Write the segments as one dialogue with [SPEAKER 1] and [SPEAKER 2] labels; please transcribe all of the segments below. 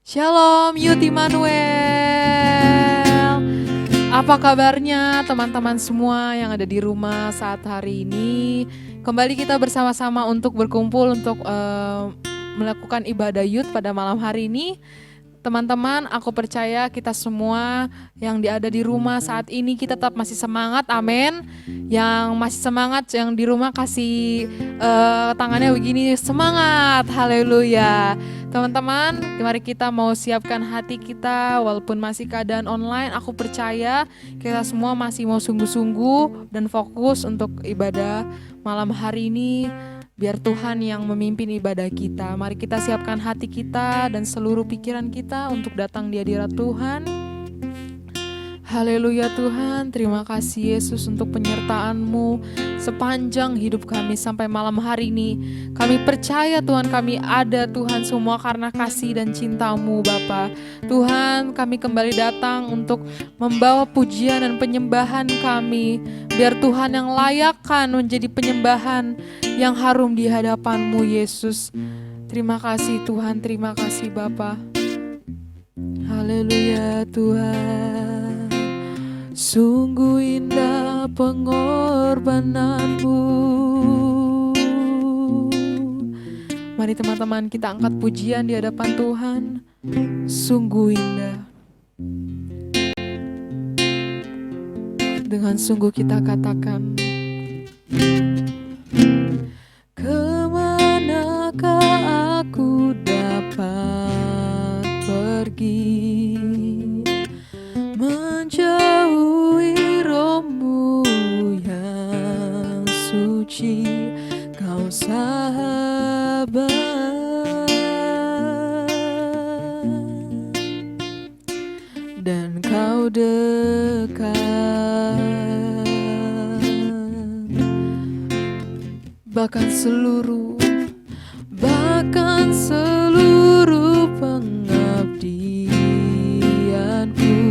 [SPEAKER 1] Shalom Youth Immanuel. Apa kabarnya teman-teman semua yang ada di rumah saat hari ini? Kembali kita bersama-sama untuk berkumpul untuk melakukan ibadah youth pada malam hari ini. Teman-teman, aku percaya kita semua yang ada di rumah saat ini kita tetap masih semangat, amin. Yang masih semangat yang di rumah kasih tangannya begini, semangat, haleluya. Teman-teman, mari kita mau siapkan hati kita walaupun masih keadaan online. Aku percaya kita semua masih mau sungguh-sungguh dan fokus untuk ibadah malam hari ini. Biar Tuhan yang memimpin ibadah kita. Mari kita siapkan hati kita dan seluruh pikiran kita untuk datang di hadirat Tuhan. Haleluya Tuhan, terima kasih Yesus untuk penyertaan-Mu sepanjang hidup kami sampai malam hari ini. Kami percaya Tuhan kami ada Tuhan semua karena kasih dan cinta-Mu Bapa. Tuhan, kami kembali datang untuk membawa pujian dan penyembahan kami. Biar Tuhan yang layakkan menjadi penyembahan yang harum di hadapan-Mu Yesus. Terima kasih Tuhan, terima kasih Bapa. Haleluya Tuhan. Sungguh indah pengorbananmu. Mari teman-teman kita angkat pujian di hadapan Tuhan. Sungguh indah. Dengan sungguh kita katakan, kemanakah aku dapat pergi menjauhi rohmu yang suci, kau sahabat dan kau dekat, bahkan seluruh pengabdianku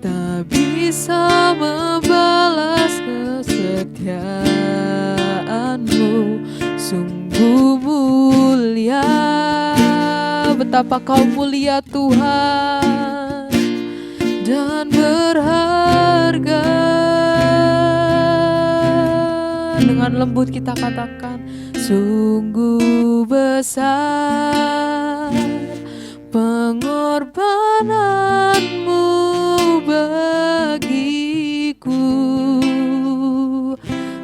[SPEAKER 1] tak bisa membalas kesetiaanmu. Sungguh mulia, betapa kau mulia Tuhan dan berharga. Dengan lembut kita katakan, sungguh besar pengorbananmu bagiku,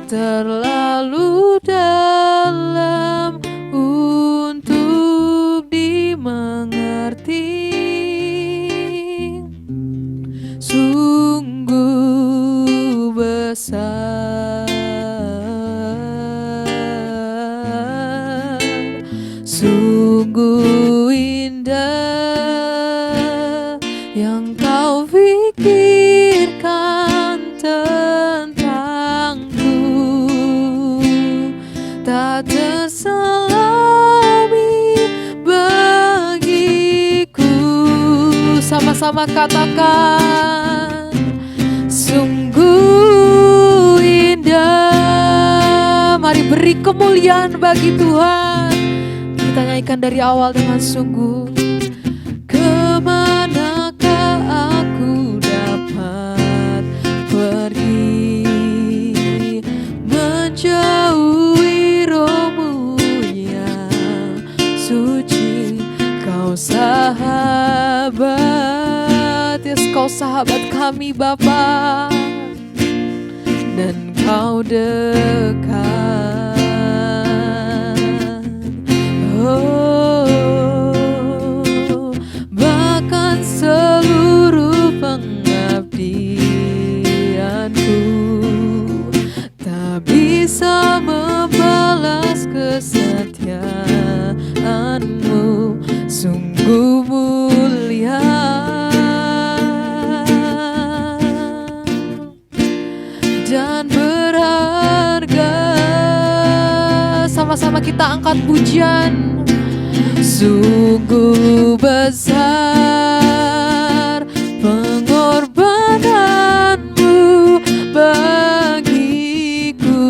[SPEAKER 1] terlalu dalam untuk dimengerti. Sungguh besar, sungguh indah yang kau pikirkan tentangku, tak terselami bagiku. Sama-sama katakan, sungguh indah. Mari beri kemuliaan bagi Tuhan. Kita nyanyikan dari awal dengan sungguh. Kemanakah aku dapat pergi menjauhi rohmu yang suci, kau sahabat. Yes, kau sahabat kami Bapa dan kau dekat. Oh, bahkan seluruh pengabdianku tak bisa membalas kesetiaanmu. Sungguh mulia dan berharga. Sama-sama kita angkat pujian. Sungguh besar pengorbananmu bagiku,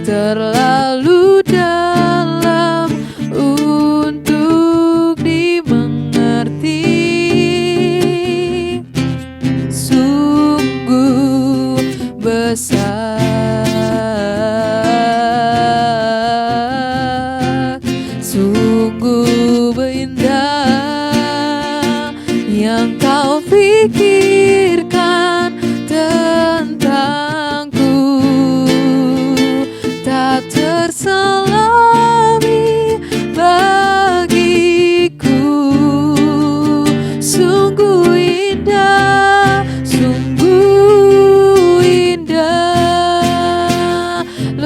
[SPEAKER 1] terlalu dalam untuk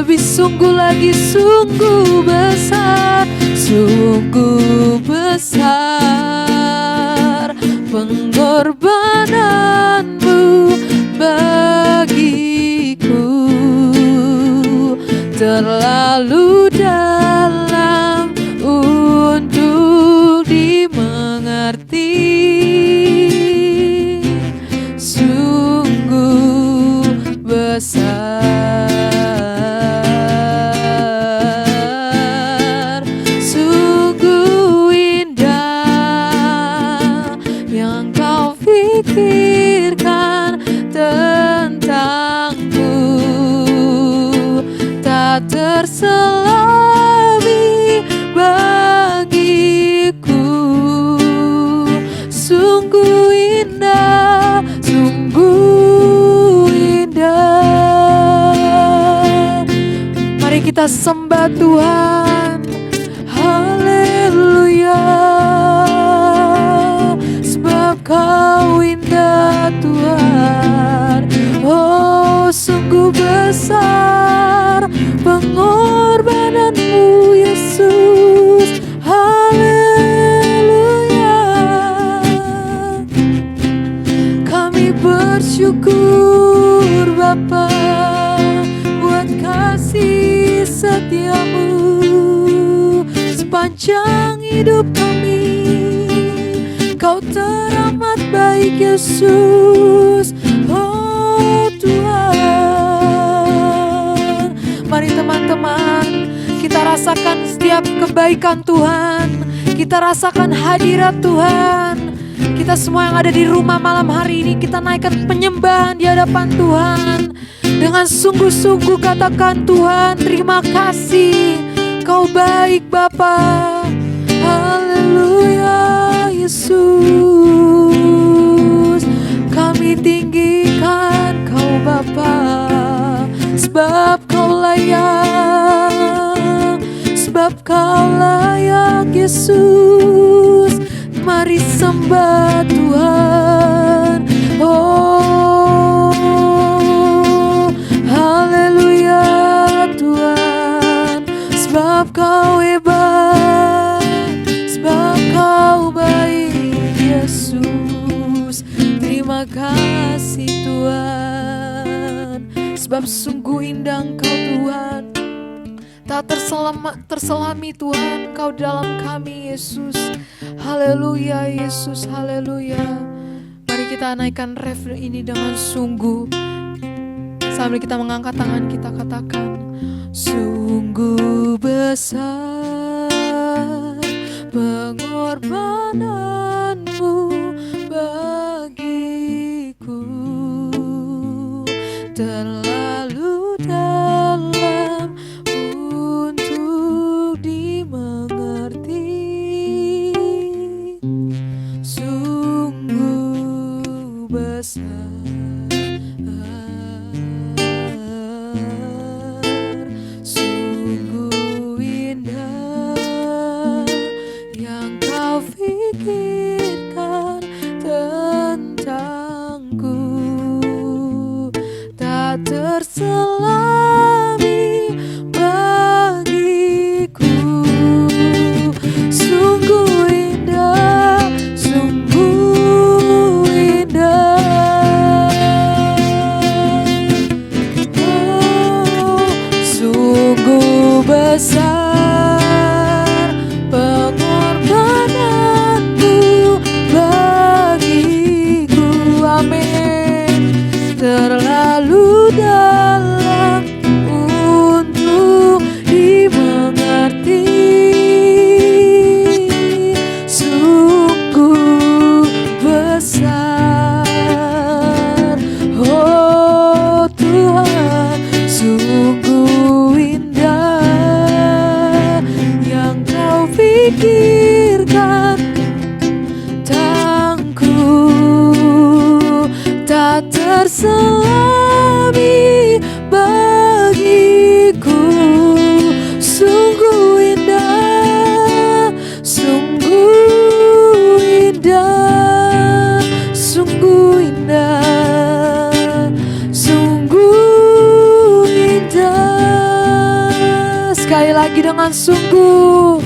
[SPEAKER 1] lebih sungguh lagi, sungguh besar, sungguh besar pengorbananmu bagiku, terlalu dalam untuk dimengerti, sungguh besar, sungguh indah yang kau pikirkan tentangku, tak terselami bagiku, sungguh indah, sungguh indah. Mari kita sembah Tuhan, haleluya, sebab kau indah Tuhan. Oh, sungguh besar pengorbananmu Yesus, haleluya. Kami bersyukur Bapa buat kasih setiamu sepanjang hidup kami. Kau teramat baik Yesus, oh Tuhan. Mari teman-teman, kita rasakan setiap kebaikan Tuhan, kita rasakan hadirat Tuhan. Kita semua yang ada di rumah malam hari ini, kita naikkan penyembahan di hadapan Tuhan. Dengan sungguh-sungguh katakan, Tuhan terima kasih, kau baik Bapa. Haleluya Yesus, kami tinggikan kau Bapa, sebab kau layak, sebab kau layak Yesus. Mari sembah Tuhan, oh haleluya Tuhan, sebab kau hebat, sebab kau baik Yesus. Terima kasih Tuhan, sebab sungguh indah Engkau Tuhan, tak terselami Tuhan, Kau dalam kami Yesus. Haleluya Yesus, haleluya. Mari kita naikkan ref ini dengan sungguh, sambil kita mengangkat tangan kita katakan, sungguh besar pengorbananmu bagiku, terlalu dalam untuk dimengerti, sungguh besar, sungguh indah yang kau pikirkan tentangku, tak terselami bagiku, sungguh indah, sungguh indah, oh, sungguh besar pengorbananmu bagiku, amin. Terlalu dalam untuk dimengerti, sungguh besar, oh Tuhan, sungguh indah yang kau pikirkan tentangku, tak terselami bagiku, sungguh indah, sungguh indah, sungguh indah, sungguh indah. sekali lagi dengan sungguh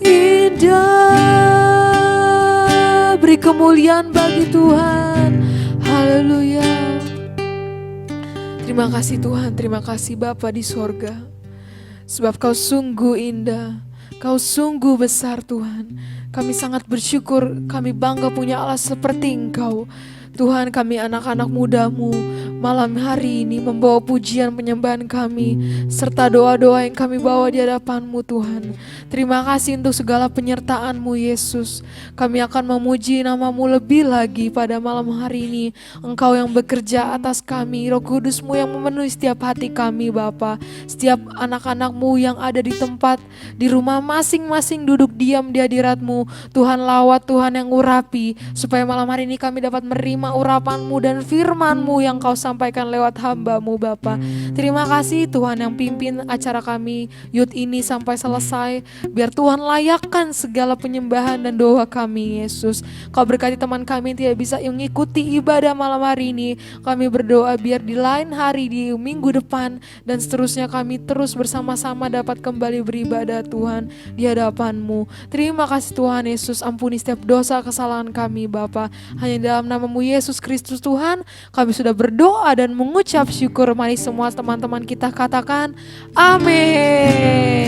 [SPEAKER 1] indah. Beri kemuliaan bagi Tuhan. Haleluya. Terima kasih Tuhan, terima kasih Bapa di sorga. Sebab Kau sungguh indah, Kau sungguh besar Tuhan. Kami sangat bersyukur, kami bangga punya Allah seperti Engkau. Tuhan, kami anak-anak muda-Mu malam hari ini membawa pujian penyembahan kami serta doa-doa yang kami bawa di hadapan-Mu Tuhan. Terima kasih untuk segala penyertaan-Mu Yesus. Kami akan memuji nama-Mu lebih lagi pada malam hari ini. Engkau yang bekerja atas kami, Roh Kudus-Mu yang memenuhi setiap hati kami Bapa. Setiap anak-anak-Mu yang ada di tempat, di rumah masing-masing duduk diam di hadirat-Mu. Tuhan lawat, Tuhan yang urapi, supaya malam hari ini kami dapat menerima urapan-Mu dan firman-Mu yang Kau sampaikan lewat hamba-Mu Bapa. Terima kasih Tuhan yang pimpin acara kami Youth ini sampai selesai. Biar Tuhan layakkan segala penyembahan dan doa kami Yesus. Kau berkati teman kami yang tidak bisa mengikuti ibadah malam hari ini. Kami berdoa biar di lain hari, di minggu depan dan seterusnya kami terus bersama-sama dapat kembali beribadah Tuhan di hadapan-Mu. Terima kasih Tuhan Yesus, ampuni setiap dosa kesalahan kami Bapa. Hanya dalam nama-Mu Yesus Kristus Tuhan kami sudah berdoa dan mengucap syukur. Mari semua teman-teman kita katakan amin.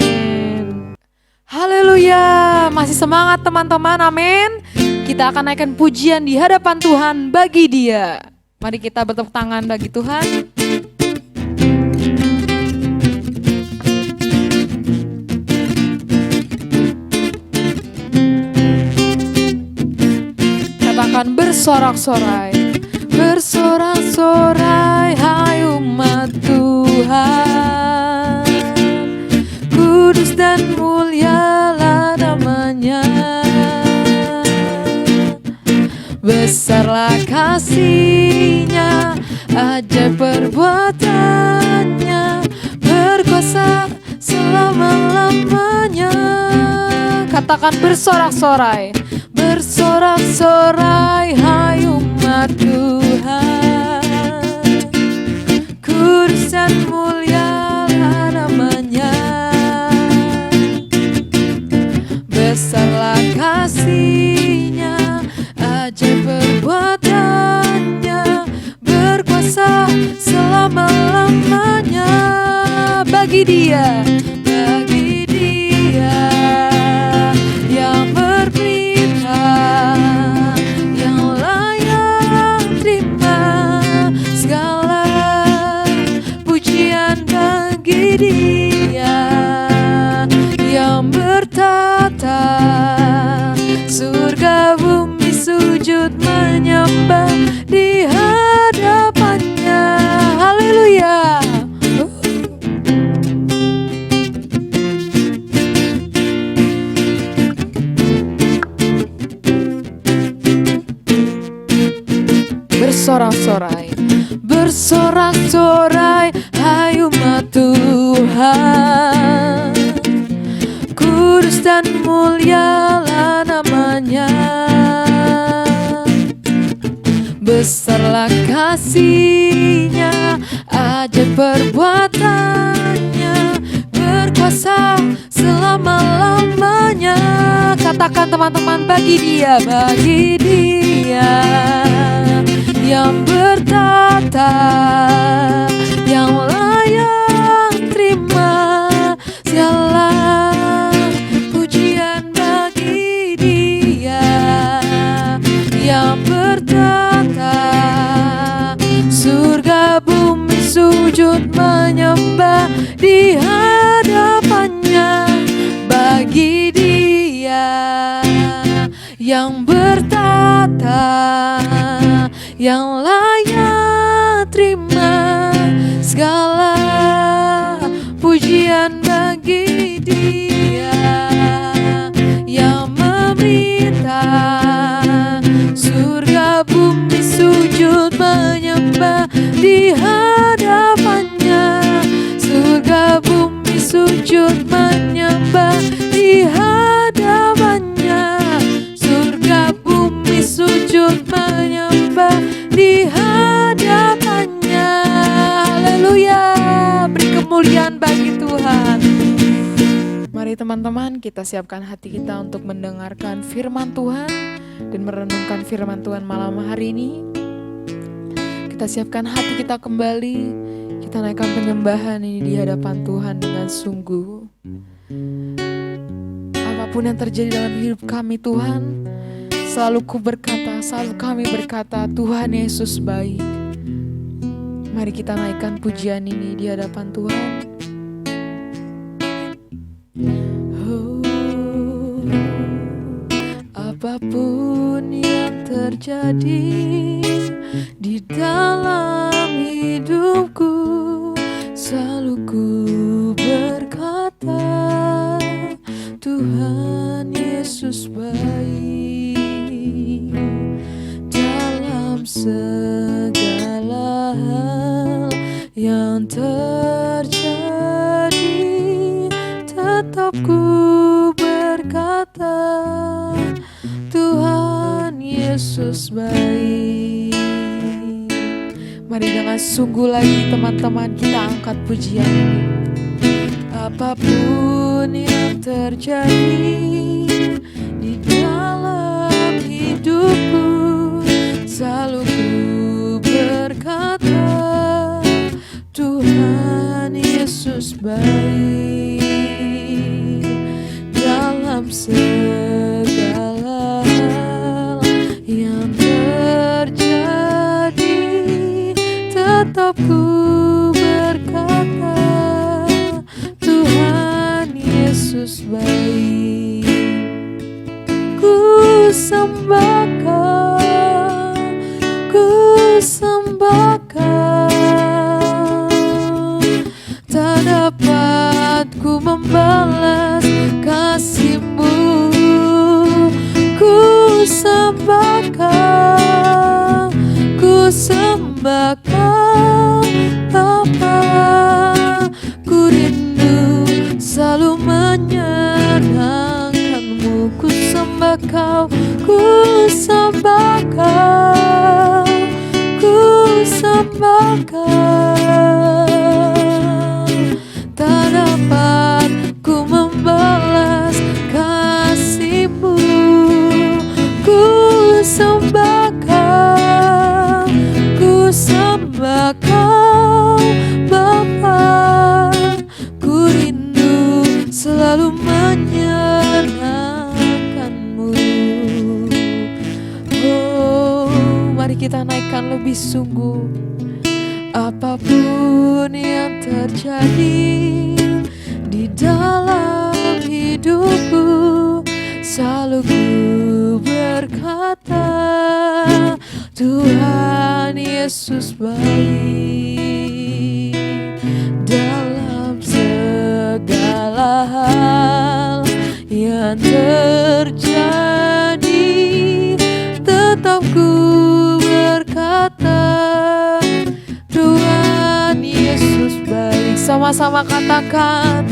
[SPEAKER 1] Haleluya. Masih semangat teman-teman, amin. Kita akan naikkan pujian di hadapan Tuhan bagi Dia. Mari kita bertepuk tangan bagi Tuhan. Katakan bersorak-sorai, bersorak-sorai hai umat Tuhan. Kudus dan mulialah namanya. Besarlah kasih-Nya, ajaib perbuatannya, berkuasa selama-lamanya. Katakan bersorak-sorai, bersorak-sorai hai umat Tuhan. Kudus dan mulialah namanya. Besarlah kasih-Nya, ajaib perbuatannya, berkuasa selama-lamanya. Bagi Dia, bagi Dia yang berperintah, yang layak terima segala pujian. Bagi Dia yang bertata, surga bumi sujud menyembah di hadapannya. Haleluya. Bersorak-sorai, bersorak-sorai hai umat Tuhan. Kudus dan mulialah namanya. Besarlah kasih-Nya, ajaib perbuatannya, berkuasa selama-lamanya. Katakan teman-teman, bagi Dia, bagi Dia yang bertata, yang layak terima segala pujian. Bagi Dia yang bertata, surga bumi sujud menyembah di hadapannya. Bagi Dia yang bertata, yang layak terima segala pujian. Bagi Dia yang memerintah, surga bumi sujud menyembah di hadapannya. Surga bumi sujud menyembah di hadapannya. Surga bumi sujud menyembah di hadapannya. Haleluya. Beri kemuliaan bagi Tuhan. Mari teman-teman, kita siapkan hati kita untuk mendengarkan firman Tuhan dan merenungkan firman Tuhan malam hari ini. Kita siapkan hati kita kembali, kita naikkan penyembahan ini di hadapan Tuhan dengan sungguh. Apapun yang terjadi dalam hidup kami Tuhan, selalu kami berkata, Tuhan Yesus baik. Mari kita naikkan pujian ini di hadapan Tuhan. Apapun yang terjadi di dalam hidupku, selalu ku berkata, Tuhan Yesus baik. Dalam segala hal yang terjadi, tetap ku berkata, Tuhan Yesus baik. Mari dengan sungguh lagi teman-teman kita angkat pujian ini. Apapun yang terjadi di dalam hidupku, selalu ku berkata, Tuhan Yesus baik. Dalam segala hal yang terjadi, tetap ku berkata, Tuhan Yesus baik. Ku sembah Kau, ku sembah Kau. Tak dapat ku membalas kasih-Mu. Ku sembah Kau, ku sembah Kau, Bapa. Ku rindu selalu menyenangkan-Mu. Ku sembah Kau, ku sembah Kau, ku sembah Kau. Tak dapat ku membalas kasih-Mu. Ku sembah Kau, ku sembah Kau, Bapa. Ku rindu selalu menyenangkan-Mu. Oh, mari kita naikkan lebih sungguh. Apapun yang terjadi di dalam hidupku, selalu ku berkata, Tuhan Yesus baik. Dalam segala hal yang terjadi, tetap ku berkata, Tuhan Yesus baik. Sama-sama katakan,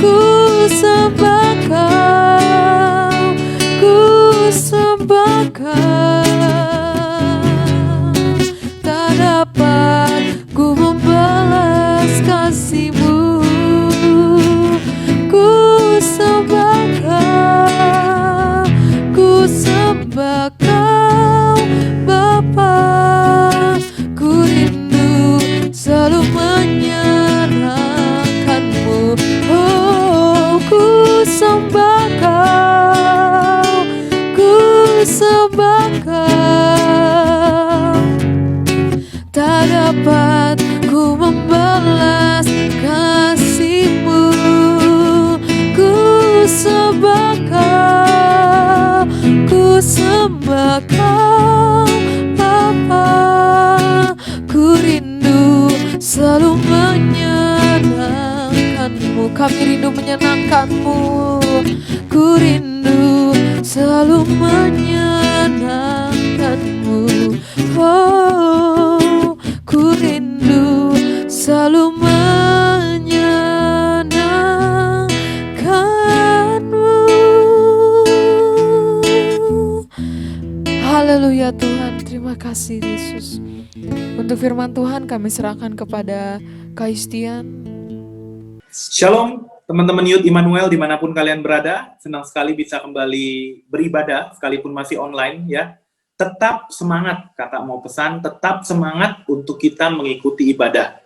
[SPEAKER 1] ku sembah Kau, ku sembah Kau. Tak dapat ku membalas kasih-Mu. Ku sembah Kau, ku sembah Kau, Bapa. Ku rindu selalu menyenangkan-Mu. Oh, ku sembah Kau, ku sembah Kau. Tak dapat ku membalas kasih-Mu. Ku sembah Kau, ku sembah Kau, Bapa. Ku rindu selalu menyenangkan-Mu. Kami rindu menyenangkan-Mu. Ku rindu selalu menyenangkan-Mu. Oh, ku rindu selalu menyenangkan-Mu. Haleluya Tuhan, terima kasih Yesus. Untuk firman Tuhan kami serahkan kepada Kak Istian.
[SPEAKER 2] Shalom teman-teman Youth Immanuel dimanapun kalian berada, senang sekali bisa kembali beribadah sekalipun masih online ya. Tetap semangat, kakak mau pesan, tetap semangat untuk kita mengikuti ibadah,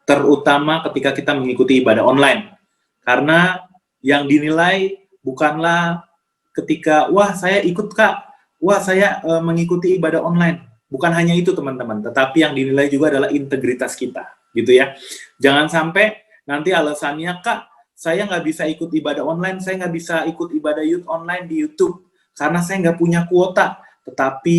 [SPEAKER 2] terutama ketika kita mengikuti ibadah online. Karena yang dinilai bukanlah ketika, wah saya ikut kak, wah saya mengikuti ibadah online. Bukan hanya itu teman-teman, tetapi yang dinilai juga adalah integritas kita, gitu ya. Jangan sampai nanti alasannya, kak, saya nggak bisa ikut ibadah online, saya nggak bisa ikut ibadah youth online di YouTube, karena saya nggak punya kuota. Tetapi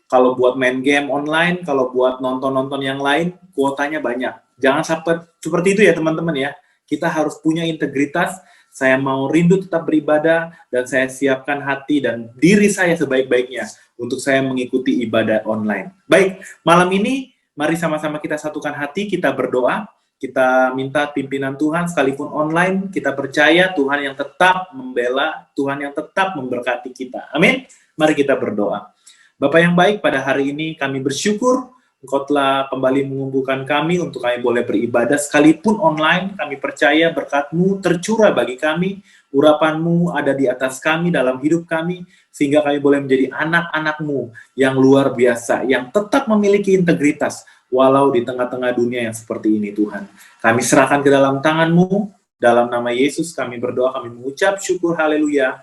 [SPEAKER 2] kalau buat main game online, kalau buat nonton-nonton yang lain, kuotanya banyak. Jangan sampai seperti itu ya teman-teman ya. Kita harus punya integritas, saya mau rindu tetap beribadah, dan saya siapkan hati dan diri saya sebaik-baiknya untuk saya mengikuti ibadah online. Baik, malam ini mari sama-sama kita satukan hati, kita berdoa. Kita minta pimpinan Tuhan sekalipun online, kita percaya Tuhan yang tetap membela, Tuhan yang tetap memberkati kita. Amin. Mari kita berdoa. Bapak yang baik, pada hari ini kami bersyukur Engkau telah kembali mengumpulkan kami untuk kami boleh beribadah sekalipun online. Kami percaya berkat-Mu tercurah bagi kami, urapan-Mu ada di atas kami, dalam hidup kami, sehingga kami boleh menjadi anak-anak-Mu yang luar biasa, yang tetap memiliki integritas, walau di tengah-tengah dunia yang seperti ini, Tuhan. Kami serahkan ke dalam tangan-Mu, dalam nama Yesus kami berdoa, kami mengucap syukur, haleluya.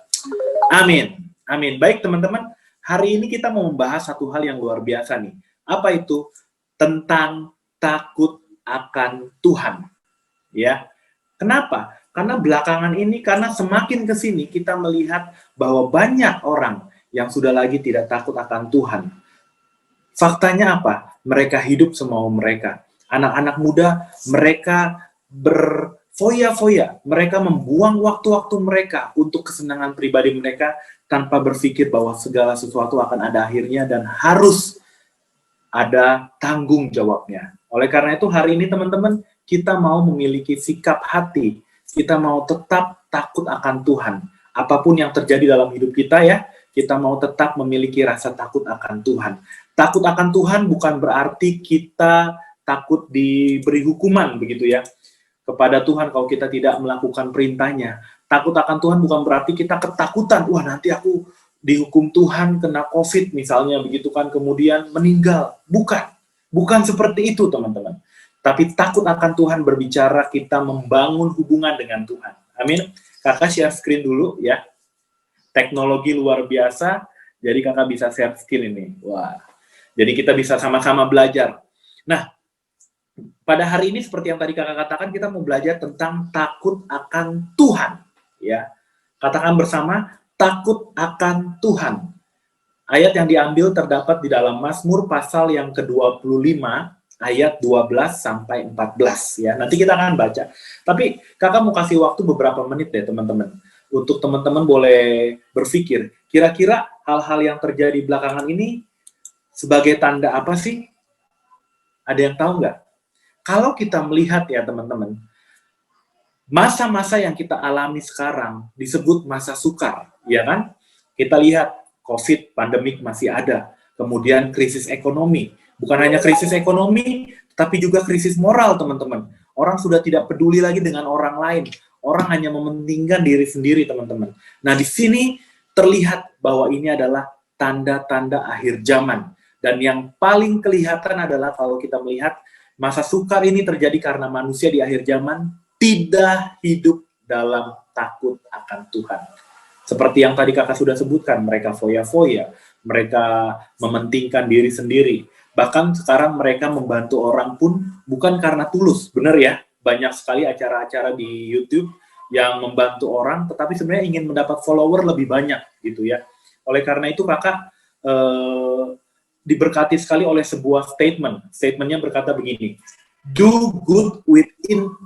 [SPEAKER 2] Amin. Amin. Baik teman-teman, hari ini kita mau membahas satu hal yang luar biasa nih. Apa itu? Tentang takut akan Tuhan. Ya. Kenapa? Karena belakangan ini, karena semakin ke sini kita melihat bahwa banyak orang yang sudah lagi tidak takut akan Tuhan. Faktanya apa? Mereka hidup semau mereka. Anak-anak muda, mereka berfoya-foya. Mereka membuang waktu-waktu mereka untuk kesenangan pribadi mereka tanpa berpikir bahwa segala sesuatu akan ada akhirnya dan harus ada tanggung jawabnya. Oleh karena itu hari ini teman-teman, kita mau memiliki sikap hati. Kita mau tetap takut akan Tuhan. Apapun yang terjadi dalam hidup kita ya, kita mau tetap memiliki rasa takut akan Tuhan. Takut akan Tuhan bukan berarti kita takut diberi hukuman begitu ya kepada Tuhan kalau kita tidak melakukan perintahnya. Takut akan Tuhan bukan berarti kita ketakutan, wah nanti aku dihukum Tuhan kena COVID misalnya begitu kan, kemudian meninggal. Bukan seperti itu teman-teman. Tapi takut akan Tuhan berbicara kita membangun hubungan dengan Tuhan. Amin. Kakak share screen dulu ya. Teknologi luar biasa, jadi kakak bisa share screen ini. Wah. Jadi kita bisa sama-sama belajar. Nah, pada hari ini seperti yang tadi kakak katakan, kita mau belajar tentang takut akan Tuhan. Ya, katakan bersama, takut akan Tuhan. Ayat yang diambil terdapat di dalam Mazmur pasal yang ke-25, ayat 12 sampai 14 ya. Nanti kita akan baca. Tapi kakak mau kasih waktu beberapa menit deh teman-teman. Untuk teman-teman boleh berpikir, kira-kira hal-hal yang terjadi belakangan ini sebagai tanda apa sih? Ada yang tahu nggak? Kalau kita melihat ya teman-teman, masa-masa yang kita alami sekarang disebut masa sukar, ya kan? Kita lihat COVID, pandemik masih ada. Kemudian krisis ekonomi. Bukan hanya krisis ekonomi, tapi juga krisis moral, teman-teman. Orang sudah tidak peduli lagi dengan orang lain. Orang hanya mementingkan diri sendiri, teman-teman. Nah, di sini terlihat bahwa ini adalah tanda-tanda akhir zaman. Dan yang paling kelihatan adalah kalau kita melihat masa sukar ini terjadi karena manusia di akhir zaman tidak hidup dalam takut akan Tuhan. Seperti yang tadi kakak sudah sebutkan, mereka foya-foya, mereka mementingkan diri sendiri. Bahkan sekarang mereka membantu orang pun bukan karena tulus, benar ya? Banyak sekali acara-acara di YouTube yang membantu orang, tetapi sebenarnya ingin mendapat follower lebih banyak, gitu ya. Oleh karena itu kakak diberkati sekali oleh sebuah statement. Statementnya berkata begini, do good with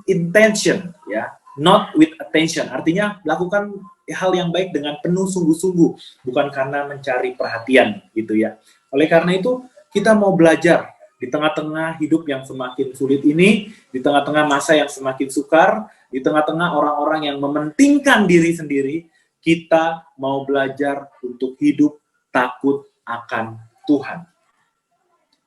[SPEAKER 2] intention, ya, not with attention. Artinya lakukan hal yang baik dengan penuh sungguh-sungguh, bukan karena mencari perhatian, gitu ya. Oleh karena itu kita mau belajar di tengah-tengah hidup yang semakin sulit ini, di tengah-tengah masa yang semakin sukar, di tengah-tengah orang-orang yang mementingkan diri sendiri, kita mau belajar untuk hidup takut akan Tuhan.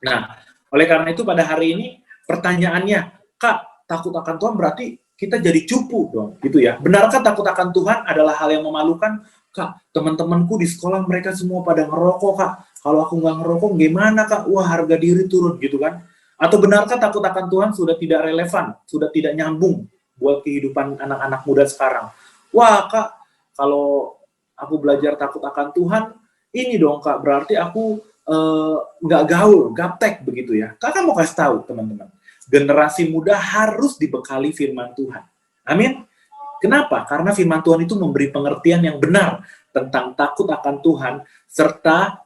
[SPEAKER 2] Nah, oleh karena itu pada hari ini pertanyaannya, Kak, takut akan Tuhan berarti kita jadi cupu dong, gitu ya. Benarkah takut akan Tuhan adalah hal yang memalukan? Kak, teman-temanku di sekolah mereka semua pada ngerokok, Kak. Kalau aku nggak ngerokok, gimana, Kak? Wah, harga diri turun, gitu kan. Atau benarkah takut akan Tuhan sudah tidak relevan, sudah tidak nyambung buat kehidupan anak-anak muda sekarang? Wah, Kak, kalau aku belajar takut akan Tuhan, ini dong, Kak, berarti aku nggak gaul, gaptek, begitu ya. Kakak mau kasih tahu, teman-teman. Generasi muda harus dibekali firman Tuhan. Amin. Kenapa? Karena firman Tuhan itu memberi pengertian yang benar tentang takut akan Tuhan serta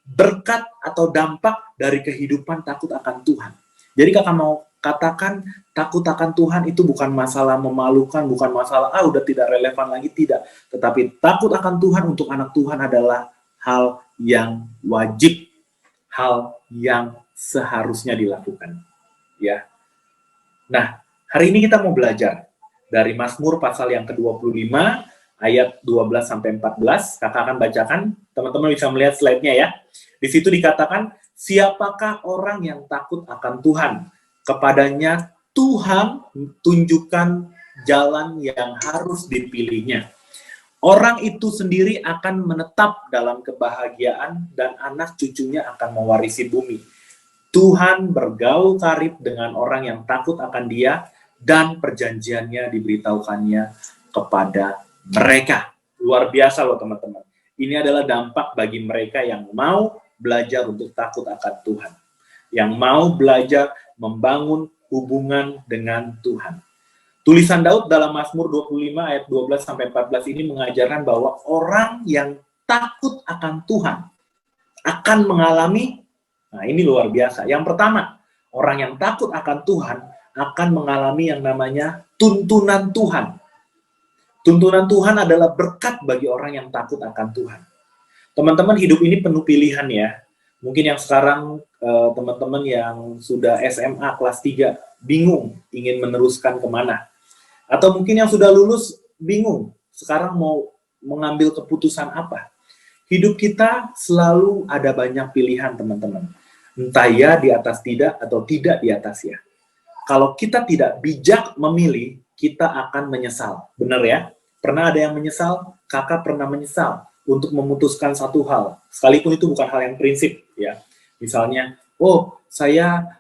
[SPEAKER 2] berkat atau dampak dari kehidupan takut akan Tuhan. Jadi kakak mau katakan takut akan Tuhan itu bukan masalah memalukan, bukan masalah udah tidak relevan lagi, tidak. Tetapi takut akan Tuhan untuk anak Tuhan adalah hal yang wajib, hal yang seharusnya dilakukan. Ya. Nah, hari ini kita mau belajar dari Mazmur pasal yang ke-25 ayat 12 sampai 14. Kakak akan bacakan, teman-teman bisa melihat slide-nya ya. Di situ dikatakan, siapakah orang yang takut akan Tuhan? Kepadanya Tuhan tunjukkan jalan yang harus dipilihnya. Orang itu sendiri akan menetap dalam kebahagiaan dan anak cucunya akan mewarisi bumi. Tuhan bergaul karib dengan orang yang takut akan Dia dan perjanjiannya diberitahukannya kepada mereka. Luar biasa loh teman-teman. Ini adalah dampak bagi mereka yang mau belajar untuk takut akan Tuhan. Yang mau belajar membangun hubungan dengan Tuhan. Tulisan Daud dalam Mazmur 25 ayat 12 sampai 14 ini mengajarkan bahwa orang yang takut akan Tuhan akan mengalami, nah ini luar biasa. Yang pertama, orang yang takut akan Tuhan akan mengalami yang namanya tuntunan Tuhan. Tuntunan Tuhan adalah berkat bagi orang yang takut akan Tuhan. Teman-teman, hidup ini penuh pilihan ya. Mungkin yang sekarang teman-teman yang sudah SMA kelas 3 bingung ingin meneruskan kemana. Atau mungkin yang sudah lulus bingung sekarang mau mengambil keputusan apa. Hidup kita selalu ada banyak pilihan teman-teman. Entah ya di atas tidak atau tidak di atas ya. Kalau kita tidak bijak memilih, kita akan menyesal. Benar ya? Pernah ada yang menyesal? Kakak pernah menyesal untuk memutuskan satu hal. Sekalipun itu bukan hal yang prinsip. Ya. Misalnya, saya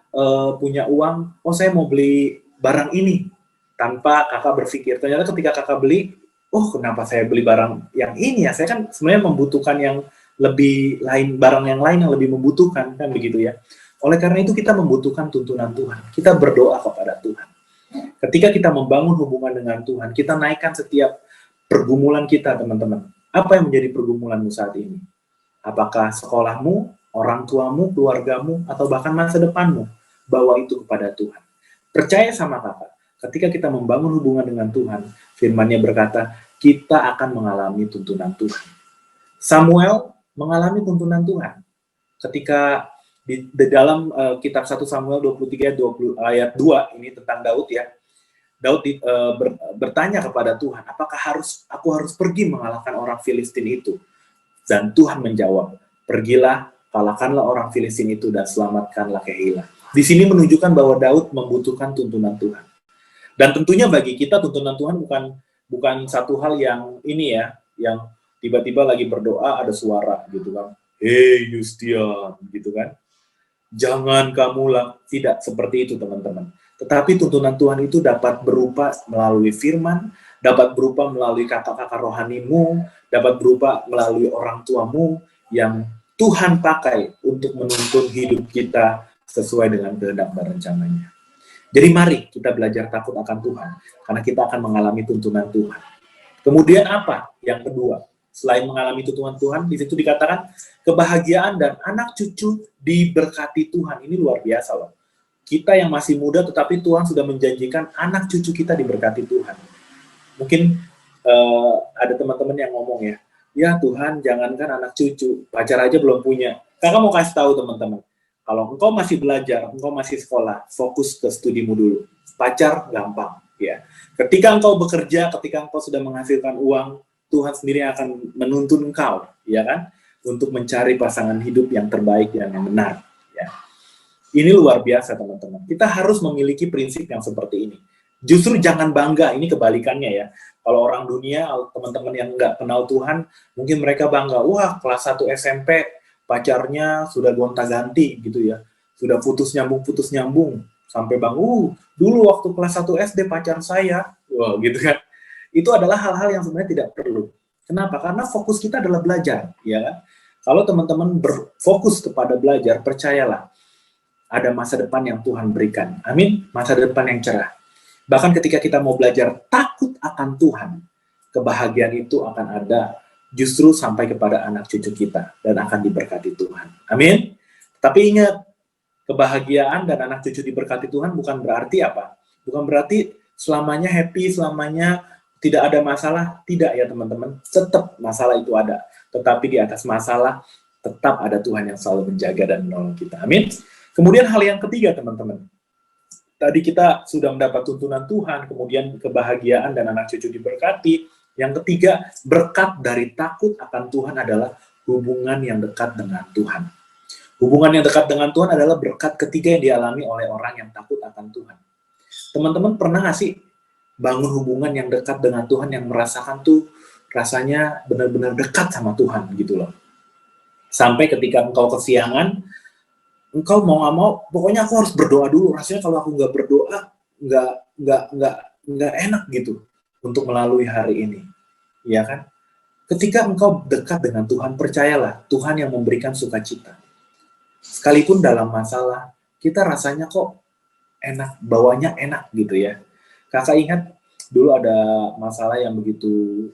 [SPEAKER 2] punya uang, saya mau beli barang ini. Tanpa kakak berpikir. Ternyata ketika kakak beli, kenapa saya beli barang yang ini ya? Saya kan sebenarnya membutuhkan yang lebih lain, barang yang lain yang lebih membutuhkan. Kan begitu ya. Oleh karena itu kita membutuhkan tuntunan Tuhan. Kita berdoa kepada Tuhan. Ketika kita membangun hubungan dengan Tuhan, kita naikkan setiap pergumulan kita, teman-teman. Apa yang menjadi pergumulanmu saat ini? Apakah sekolahmu, orang tuamu, keluargamu, atau bahkan masa depanmu? Bawa itu kepada Tuhan. Percaya sama kakak, ketika kita membangun hubungan dengan Tuhan, firman-Nya berkata, kita akan mengalami tuntunan Tuhan. Samuel mengalami tuntunan Tuhan. Ketika di dalam kitab 1 Samuel 23 ayat 2 ini tentang Daud ya. Daud bertanya kepada Tuhan, apakah aku harus pergi mengalahkan orang Filistin itu? Dan Tuhan menjawab, pergilah, kalahkanlah orang Filistin itu dan selamatkanlah Keila. Di sini menunjukkan bahwa Daud membutuhkan tuntunan Tuhan. Dan tentunya bagi kita tuntunan Tuhan bukan satu hal yang ini ya, yang tiba-tiba lagi berdoa ada suara gitu kan. Hey Yustian gitu kan. Jangan kamu tidak seperti itu teman-teman. Tetapi tuntunan Tuhan itu dapat berupa melalui firman, dapat berupa melalui kakak-kakak rohanimu, dapat berupa melalui orang tuamu yang Tuhan pakai untuk menuntun hidup kita sesuai dengan kehendak dan rencananya. Jadi mari kita belajar takut akan Tuhan, karena kita akan mengalami tuntunan Tuhan. Kemudian apa? Yang kedua, selain mengalami tuntunan Tuhan, di situ dikatakan kebahagiaan dan anak cucu diberkati Tuhan. Ini luar biasa loh. Kita yang masih muda, tetapi Tuhan sudah menjanjikan anak cucu kita diberkati Tuhan. Mungkin ada teman-teman yang ngomong ya Tuhan jangankan anak cucu, pacar aja belum punya. Kakak mau kasih tahu teman-teman, kalau engkau masih belajar, engkau masih sekolah, fokus ke studimu dulu. Pacar gampang ya. Ketika engkau bekerja, ketika engkau sudah menghasilkan uang, Tuhan sendiri akan menuntun engkau, ya kan, untuk mencari pasangan hidup yang terbaik dan yang benar. Ya. Ini luar biasa teman-teman. Kita harus memiliki prinsip yang seperti ini. Justru jangan bangga, ini kebalikannya ya. Kalau orang dunia, teman-teman yang nggak kenal Tuhan, mungkin mereka bangga, wah kelas 1 SMP pacarnya sudah gonta-ganti gitu ya. Sudah putus nyambung, sampai bang, dulu waktu kelas 1 SD pacar saya, wah gitu kan. Itu adalah hal-hal yang sebenarnya tidak perlu. Kenapa? Karena fokus kita adalah belajar, ya kan? Kalau teman-teman berfokus kepada belajar, percayalah, ada masa depan yang Tuhan berikan. Amin, masa depan yang cerah. Bahkan ketika kita mau belajar takut akan Tuhan, kebahagiaan itu akan ada justru sampai kepada anak cucu kita dan akan diberkati Tuhan. Amin. Tapi ingat, kebahagiaan dan anak cucu diberkati Tuhan bukan berarti apa? Bukan berarti selamanya happy, selamanya tidak ada masalah. Tidak ya teman-teman, tetap masalah itu ada. Tetapi di atas masalah, tetap ada Tuhan yang selalu menjaga dan menolong kita. Amin. Kemudian hal yang ketiga teman-teman, tadi kita sudah mendapat tuntunan Tuhan, kemudian kebahagiaan dan anak cucu diberkati. Yang ketiga, berkat dari takut akan Tuhan adalah hubungan yang dekat dengan Tuhan. Hubungan yang dekat dengan Tuhan adalah berkat ketiga yang dialami oleh orang yang takut akan Tuhan. Teman-teman pernah nggak sih bangun hubungan yang dekat dengan Tuhan, yang merasakan tuh rasanya benar-benar dekat sama Tuhan gitu loh. Sampai ketika engkau kesiangan, engkau mau nggak mau, pokoknya aku harus berdoa dulu. Rasanya kalau aku nggak berdoa, nggak enak gitu untuk melalui hari ini, ya kan? Ketika engkau dekat dengan Tuhan, percayalah Tuhan yang memberikan sukacita. Sekalipun dalam masalah, kita rasanya kok enak, bawanya enak gitu ya. Kakak ingat dulu ada masalah yang begitu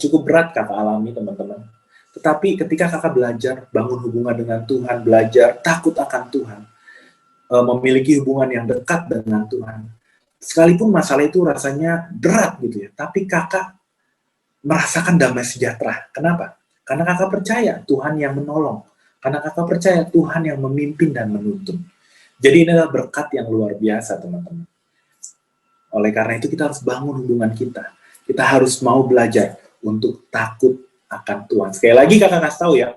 [SPEAKER 2] cukup berat kakak alami teman-teman. Tetapi ketika kakak belajar bangun hubungan dengan Tuhan, belajar takut akan Tuhan, memiliki hubungan yang dekat dengan Tuhan, sekalipun masalah itu rasanya berat gitu ya, tapi kakak merasakan damai sejahtera. Kenapa? Karena kakak percaya Tuhan yang menolong. Karena kakak percaya Tuhan yang memimpin dan menuntun. Jadi ini adalah berkat yang luar biasa teman-teman. Oleh karena itu kita harus bangun hubungan kita. Kita harus mau belajar untuk takut akan Tuhan. Sekali lagi kakak kasih tahu ya,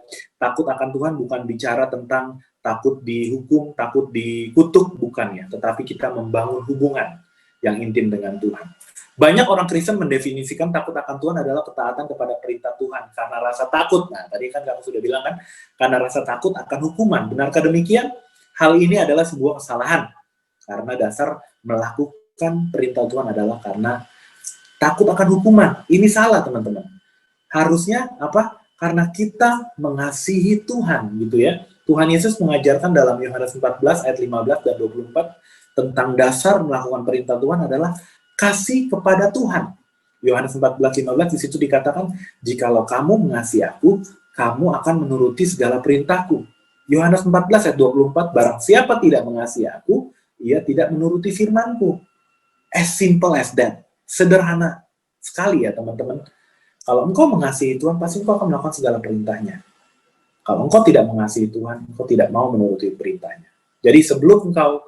[SPEAKER 2] takut akan Tuhan bukan bicara tentang takut dihukum, takut dikutuk, bukan ya. Tetapi kita membangun hubungan yang intim dengan Tuhan. Banyak orang Kristen mendefinisikan takut akan Tuhan adalah ketaatan kepada perintah Tuhan karena rasa takut. Nah, tadi kan kamu sudah bilang kan, karena rasa takut akan hukuman. Benarkah demikian? Hal ini adalah sebuah kesalahan. Karena dasar melakukan perintah Tuhan adalah karena takut akan hukuman. Ini salah, teman-teman. Harusnya apa? Karena kita mengasihi Tuhan, gitu ya. Tuhan Yesus mengajarkan dalam Yohanes 14 ayat 15 dan 24 tentang dasar melakukan perintah Tuhan adalah kasih kepada Tuhan. Yohanes 14:15 di situ dikatakan, "Jikalau kamu mengasihi aku, kamu akan menuruti segala perintahku." Yohanes 14 ayat 24, "Barang siapa tidak mengasihi aku, ia tidak menuruti firman-Ku." As simple as that. Sederhana sekali ya teman-teman. Kalau engkau mengasihi Tuhan, pasti engkau akan melakukan segala perintahnya. Kalau engkau tidak mengasihi Tuhan, engkau tidak mau menuruti perintahnya. Jadi sebelum engkau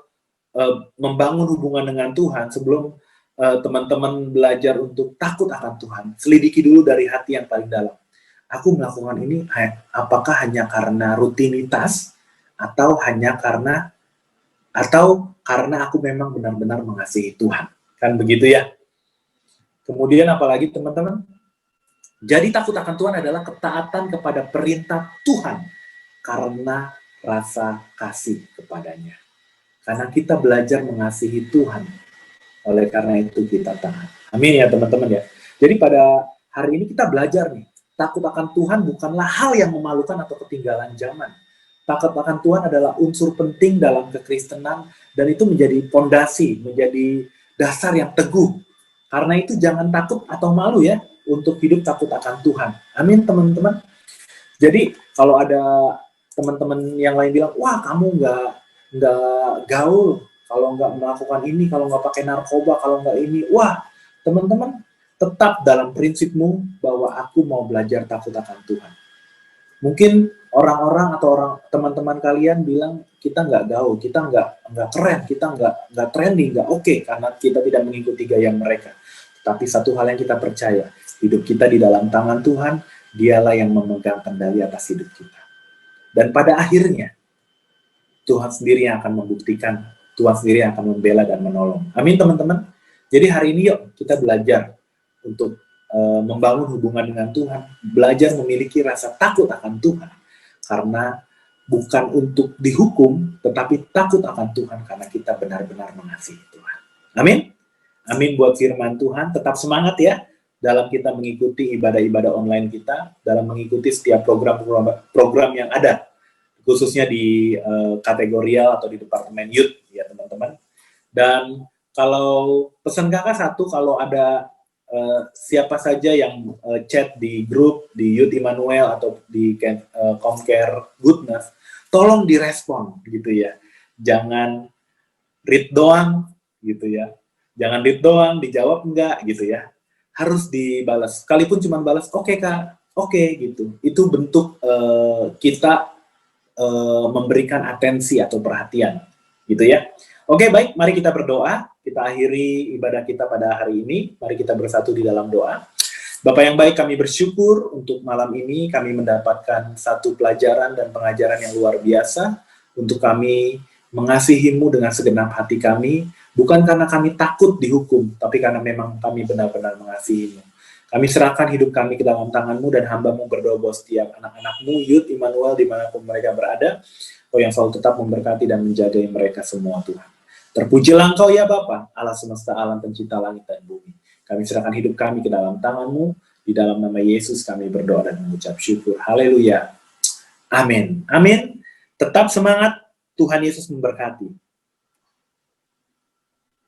[SPEAKER 2] membangun hubungan dengan Tuhan, sebelum teman-teman belajar untuk takut akan Tuhan, selidiki dulu dari hati yang paling dalam. Aku melakukan ini apakah hanya karena rutinitas, atau karena aku memang benar-benar mengasihi Tuhan. Kan begitu ya. Kemudian apalagi teman-teman? Jadi takut akan Tuhan adalah ketaatan kepada perintah Tuhan karena rasa kasih kepadanya. Karena kita belajar mengasihi Tuhan, oleh karena itu kita taat. Amin ya teman-teman ya. Jadi pada hari ini kita belajar nih, takut akan Tuhan bukanlah hal yang memalukan atau ketinggalan zaman. Takut akan Tuhan adalah unsur penting dalam kekristenan dan itu menjadi fondasi, menjadi dasar yang teguh. Karena itu jangan takut atau malu ya untuk hidup takut akan Tuhan. Amin teman-teman. Jadi kalau ada teman-teman yang lain bilang, wah kamu nggak gaul, kalau nggak melakukan ini, kalau nggak pakai narkoba, kalau nggak ini, wah teman-teman tetap dalam prinsipmu bahwa aku mau belajar takut akan Tuhan. Mungkin orang-orang atau teman-teman kalian bilang kita nggak gaul, kita nggak keren, kita nggak trending, nggak oke karena kita tidak mengikuti gaya mereka. Tapi satu hal yang kita percaya, hidup kita di dalam tangan Tuhan, dialah yang memegang kendali atas hidup kita. Dan pada akhirnya, Tuhan sendiri yang akan membuktikan, Tuhan sendiri yang akan membela dan menolong. Amin teman-teman. Jadi hari ini yuk kita belajar untuk membangun hubungan dengan Tuhan, belajar memiliki rasa takut akan Tuhan, karena bukan untuk dihukum, tetapi takut akan Tuhan karena kita benar-benar mengasihi Tuhan. Amin. Amin buat firman Tuhan. Tetap semangat ya dalam kita mengikuti ibadah-ibadah online kita, dalam mengikuti setiap program yang ada, khususnya di kategorial atau di departemen youth ya teman-teman. Dan kalau pesan kakak satu, kalau ada siapa saja yang chat di grup di Youth Immanuel atau di Comcare Goodness, tolong direspon gitu ya. Jangan read doang gitu ya. Jangan read doang, dijawab enggak gitu ya. Harus dibalas. Sekalipun cuma balas oke Kak, oke gitu. Itu bentuk kita memberikan atensi atau perhatian gitu ya. Oke, baik, mari kita berdoa. Kita akhiri ibadah kita pada hari ini. Mari kita bersatu di dalam doa. Bapak yang baik, kami bersyukur untuk malam ini kami mendapatkan satu pelajaran dan pengajaran yang luar biasa untuk kami mengasihi-Mu dengan segenap hati kami, bukan karena kami takut dihukum, tapi karena memang kami benar-benar mengasihi-Mu. Kami serahkan hidup kami ke dalam tangan-Mu dan hamba-Mu berdoa buat setiap anak-anak-Mu, Youth Immanuel dimanapun mereka berada, Kau yang selalu tetap memberkati dan menjaga mereka semua Tuhan. Terpujilah Engkau ya Bapa, Allah semesta alam pencipta langit dan bumi. Kami serahkan hidup kami ke dalam tangan-Mu, di dalam nama Yesus kami berdoa dan mengucap syukur. Haleluya. Amin. Amin. Tetap semangat, Tuhan Yesus memberkati.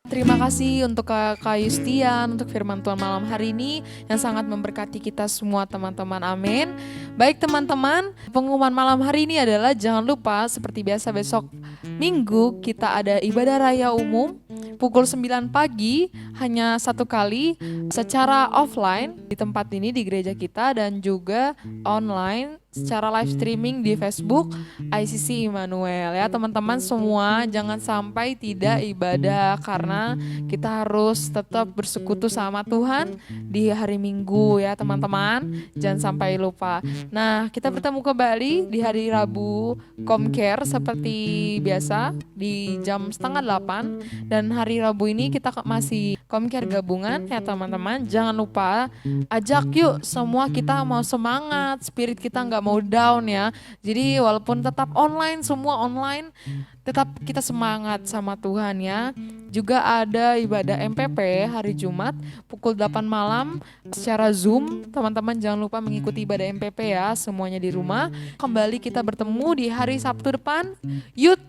[SPEAKER 1] Terima kasih untuk Kak Yustian, untuk firman Tuhan malam hari ini yang sangat memberkati kita semua teman-teman. Amin. Baik teman-teman, pengumuman malam hari ini adalah jangan lupa seperti biasa besok Minggu kita ada ibadah raya umum pukul 9 pagi, hanya satu kali secara offline di tempat ini di gereja kita dan juga online secara live streaming di Facebook ICC Immanuel ya teman-teman semua. Jangan sampai tidak ibadah karena kita harus tetap bersekutu sama Tuhan di hari Minggu ya teman-teman, jangan sampai lupa. Nah, kita bertemu kembali di hari Rabu Comcare seperti biasa di jam 7:30, dan hari Rabu ini kita masih Comcare gabungan ya teman-teman. Jangan lupa ajak yuk semua, kita mau semangat, spirit kita nggak mau down ya. Jadi walaupun tetap online, semua online, tetap kita semangat sama Tuhan ya. Juga ada ibadah MPP hari Jumat pukul 8 malam secara Zoom. Teman-teman jangan lupa mengikuti ibadah MPP ya, semuanya di rumah. Kembali kita bertemu di hari Sabtu depan, Youth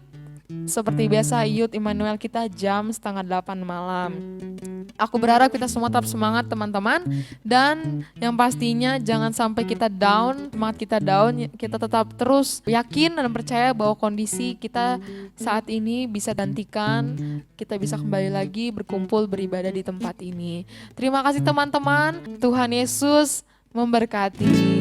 [SPEAKER 1] seperti biasa, Youth Immanuel kita jam 7:30 malam. Aku berharap kita semua tetap semangat teman-teman, dan yang pastinya jangan sampai kita down, semangat kita down, kita tetap terus yakin dan percaya bahwa kondisi kita saat ini bisa gantikan, kita bisa kembali lagi berkumpul beribadah di tempat ini. Terima kasih teman-teman, Tuhan Yesus memberkati.